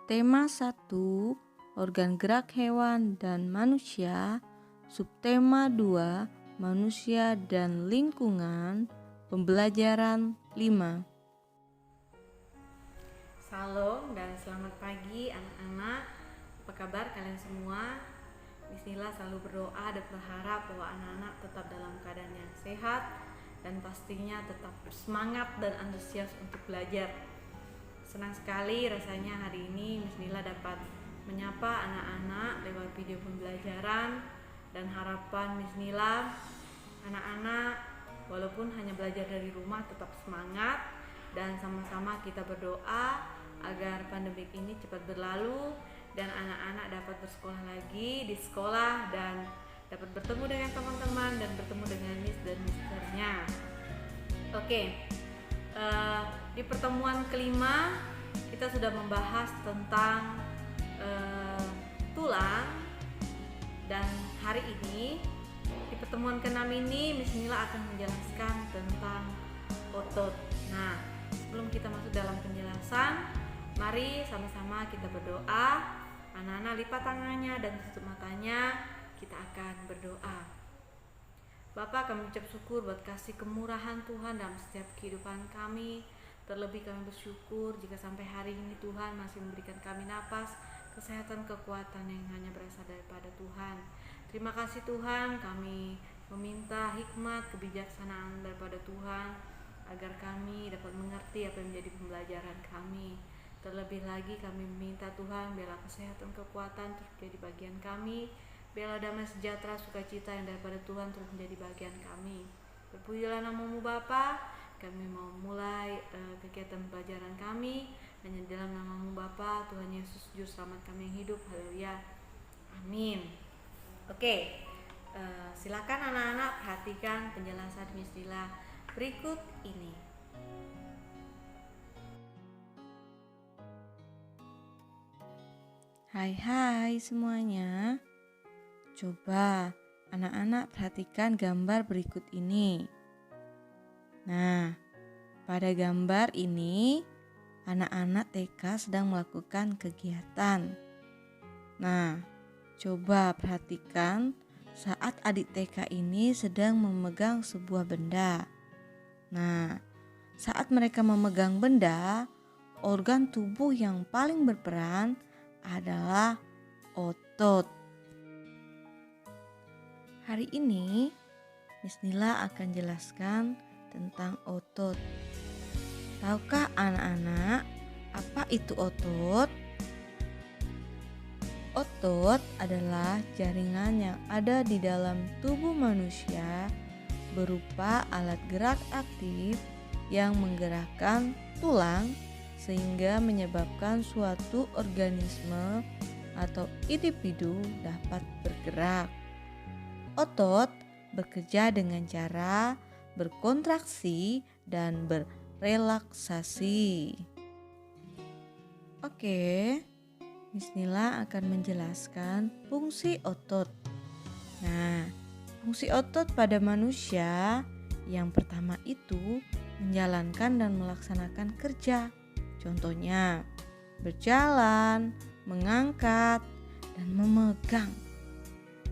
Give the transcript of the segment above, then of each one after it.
Subtema 1, organ gerak hewan dan manusia. Subtema 2, manusia dan lingkungan. Pembelajaran 5. Salam dan selamat pagi anak-anak. Apa kabar kalian semua? Bismillah, selalu berdoa dan berharap bahwa anak-anak tetap dalam keadaan yang sehat dan pastinya tetap semangat dan antusias untuk belajar. Senang sekali rasanya hari ini Bismillah dapat menyapa anak-anak lewat video pembelajaran, dan harapan Bismillah anak-anak walaupun hanya belajar dari rumah tetap semangat dan sama-sama kita berdoa agar pandemi ini cepat berlalu dan anak-anak dapat bersekolah lagi di sekolah dan dapat bertemu dengan teman-teman dan bertemu dengan miss dan misternya. Oke. Di pertemuan kelima kita sudah membahas tentang tulang, dan hari ini di pertemuan ke-6 ini Miss Nila akan menjelaskan tentang otot. Nah, sebelum kita masuk dalam penjelasan, mari sama-sama kita berdoa. Anak-anak lipat tangannya dan tutup matanya, kita akan berdoa. Bapa, kami ucap syukur buat kasih kemurahan Tuhan dalam setiap kehidupan kami. Terlebih kami bersyukur jika sampai hari ini Tuhan masih memberikan kami napas, kesehatan, kekuatan yang hanya berasal daripada Tuhan. Terima kasih Tuhan, kami meminta hikmat, kebijaksanaan daripada Tuhan agar kami dapat mengerti apa yang menjadi pembelajaran kami. Terlebih lagi kami meminta Tuhan, biarlah kesehatan, kekuatan terus menjadi bagian kami. Biarlah damai sejahtera, sukacita yang daripada Tuhan terus menjadi bagian kami. Berpujilah nama-Mu Bapa. Kami mau mulai kegiatan pelajaran kami hanya dalam nama-Mu Bapa, Tuhan Yesus Juru Selamat kami yang hidup. Haleluya. Amin. Oke, silakan anak-anak perhatikan penjelasan Miss Dila berikut ini. Hai semuanya. Coba anak-anak perhatikan gambar berikut ini. Nah, pada gambar ini anak-anak TK sedang melakukan kegiatan. Nah, coba perhatikan saat adik TK ini sedang memegang sebuah benda. Nah, saat mereka memegang benda, organ tubuh yang paling berperan adalah otot. Hari ini Miss Nila akan jelaskan tentang otot. Tahukah anak-anak apa itu otot? Otot adalah jaringan yang ada di dalam tubuh manusia berupa alat gerak aktif yang menggerakkan tulang sehingga menyebabkan suatu organisme atau individu dapat bergerak. Otot bekerja dengan cara berkontraksi dan berrelaksasi. Oke, Miss Nila akan menjelaskan fungsi otot. Nah, fungsi otot pada manusia yang pertama itu menjalankan dan melaksanakan kerja. Contohnya, berjalan, mengangkat, dan memegang.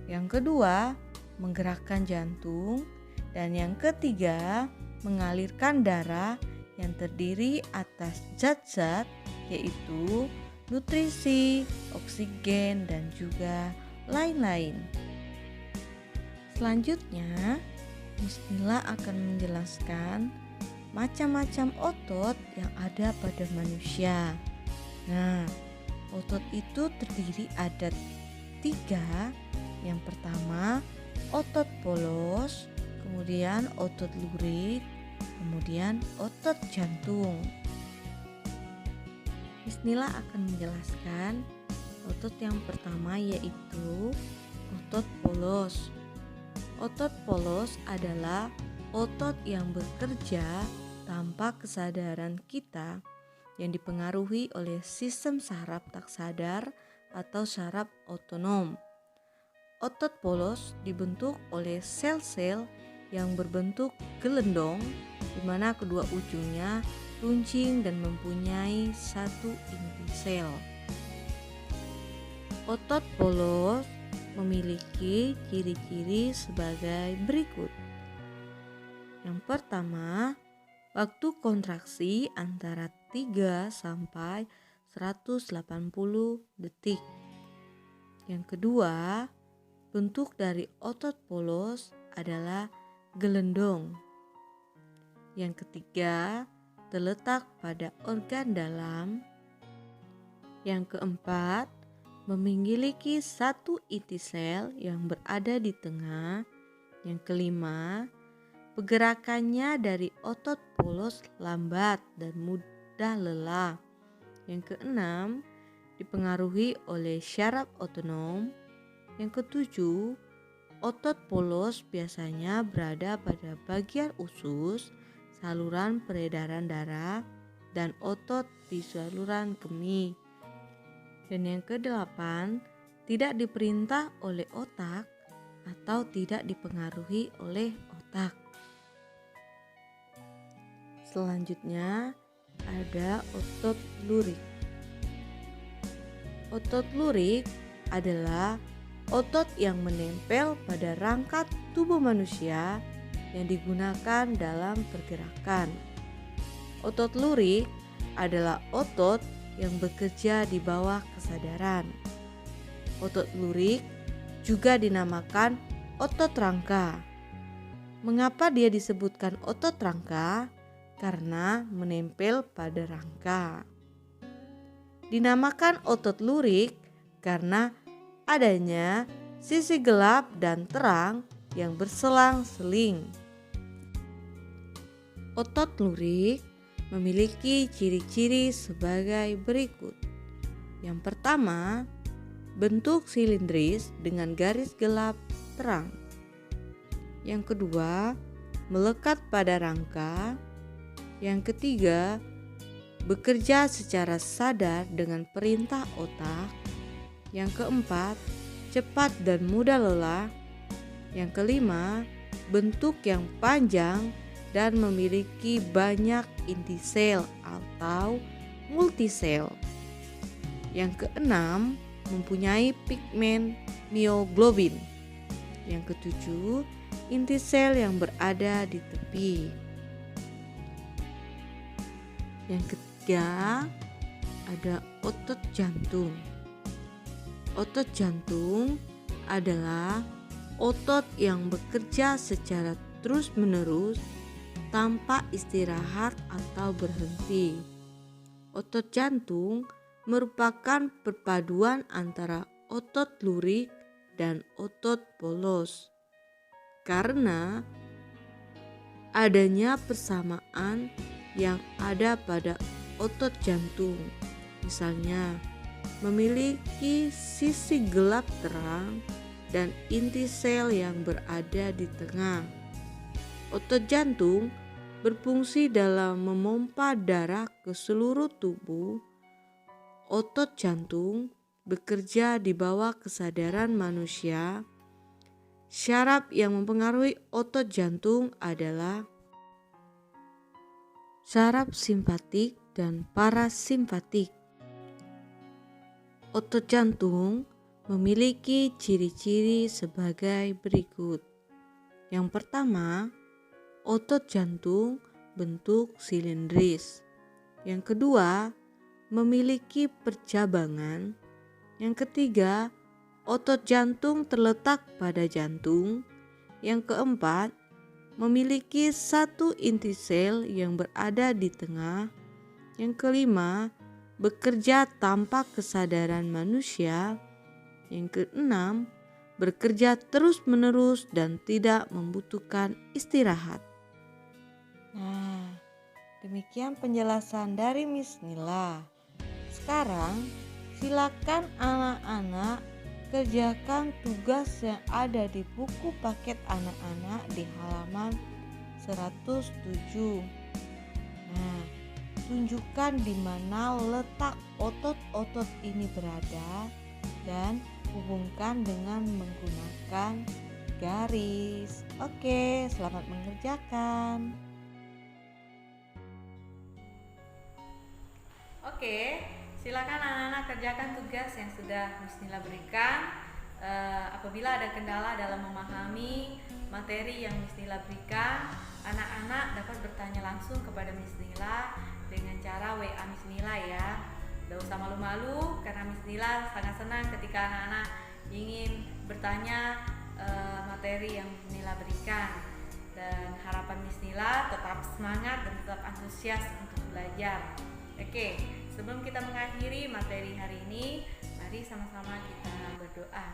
Yang kedua, menggerakkan jantung, dan yang ketiga mengalirkan darah yang terdiri atas zat-zat yaitu nutrisi, oksigen, dan juga lain-lain. Selanjutnya, Miss Nila akan menjelaskan macam-macam otot yang ada pada manusia. Nah, otot itu terdiri ada 3. Yang pertama, otot polos, kemudian otot lurik, kemudian otot jantung. Miss Nila akan menjelaskan otot yang pertama yaitu otot polos. Otot polos adalah otot yang bekerja tanpa kesadaran kita yang dipengaruhi oleh sistem saraf tak sadar atau saraf otonom. Otot polos dibentuk oleh sel-sel yang berbentuk gelendong di mana kedua ujungnya runcing dan mempunyai satu inti sel. Otot polos memiliki ciri-ciri sebagai berikut. Yang pertama, waktu kontraksi antara 3 sampai 180 detik. Yang kedua, bentuk dari otot polos adalah gelendong. Yang ketiga, terletak pada organ dalam. Yang keempat, memiliki satu inti sel yang berada di tengah. Yang kelima, pergerakannya dari otot polos lambat dan mudah lelah. Yang keenam, dipengaruhi oleh syaraf otonom. Yang ketujuh, otot polos biasanya berada pada bagian usus, saluran peredaran darah, dan otot di saluran kemih. Dan yang kedelapan, tidak diperintah oleh otak atau tidak dipengaruhi oleh otak. Selanjutnya ada otot lurik. Otot lurik adalah otot yang menempel pada rangka tubuh manusia yang digunakan dalam pergerakan. Otot lurik adalah otot yang bekerja di bawah kesadaran. Otot lurik juga dinamakan otot rangka. Mengapa dia disebutkan otot rangka? Karena menempel pada rangka. Dinamakan otot lurik karena adanya sisi gelap dan terang yang berselang-seling. Otot lurik memiliki ciri-ciri sebagai berikut. Yang pertama, bentuk silindris dengan garis gelap terang. Yang kedua, melekat pada rangka. Yang ketiga, bekerja secara sadar dengan perintah otak. Yang keempat, cepat dan mudah lelah. Yang kelima, bentuk yang panjang dan memiliki banyak inti sel atau multisel. Yang keenam, mempunyai pigmen mioglobin. Yang ketujuh, inti sel yang berada di tepi. Yang ketiga, ada otot jantung. Otot jantung adalah otot yang bekerja secara terus-menerus tanpa istirahat atau berhenti. Otot jantung merupakan perpaduan antara otot lurik dan otot polos. Karena adanya persamaan yang ada pada otot jantung, misalnya memiliki sisi gelap terang dan inti sel yang berada di tengah. Otot jantung berfungsi dalam memompa darah ke seluruh tubuh. Otot jantung bekerja di bawah kesadaran manusia. Syaraf yang mempengaruhi otot jantung adalah syaraf simpatik dan parasimpatik. Otot jantung memiliki ciri-ciri sebagai berikut. Yang pertama, otot jantung bentuk silindris. Yang kedua, memiliki percabangan. Yang ketiga, otot jantung terletak pada jantung. Yang keempat, memiliki satu inti sel yang berada di tengah. Yang kelima, bekerja tanpa kesadaran manusia. Yang keenam, bekerja terus-menerus dan tidak membutuhkan istirahat. Nah, demikian penjelasan dari Miss Nila. Sekarang, silakan anak-anak kerjakan tugas yang ada di buku paket anak-anak di halaman 107. Nah, tunjukkan di mana letak otot-otot ini berada dan hubungkan dengan menggunakan garis. Oke, selamat mengerjakan. Oke, Silakan anak-anak kerjakan tugas yang sudah Miss Nila berikan. Apabila ada kendala dalam memahami materi yang Miss Nila berikan, anak-anak dapat bertanya langsung kepada Miss Nila dengan cara WA Miss Nila ya. Tidak usah malu-malu karena Miss Nila sangat senang ketika anak-anak ingin bertanya materi yang Miss Nila berikan. Dan harapan Miss Nila tetap semangat dan tetap antusias untuk belajar. Oke, sebelum kita mengakhiri materi hari ini, mari sama-sama kita berdoa.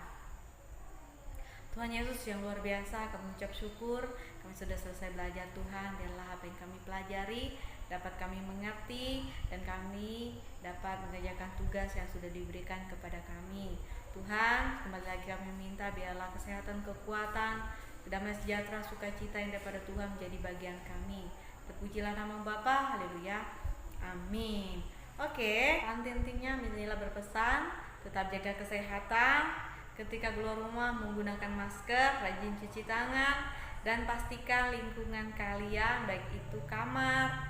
Tuhan Yesus yang luar biasa, kami ucap syukur kami sudah selesai belajar. Tuhan, biarlah apa yang kami pelajari dapat kami mengerti dan kami dapat mengerjakan tugas yang sudah diberikan kepada kami. Tuhan, kembali lagi kami minta biarlah kesehatan, kekuatan, damai sejahtera, sukacita yang daripada Tuhan menjadi bagian kami. Terpujilah nama Bapa, haleluya, amin. Oke, pentingnya Miss Nila berpesan tetap jaga kesehatan. Ketika keluar rumah menggunakan masker, rajin cuci tangan, dan pastikan lingkungan kalian, baik itu kamar,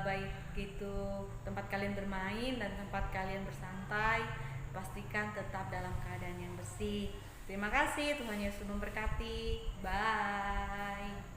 baik itu tempat kalian bermain dan tempat kalian bersantai, pastikan tetap dalam keadaan yang bersih. Terima kasih, Tuhan Yesus memberkati. Bye.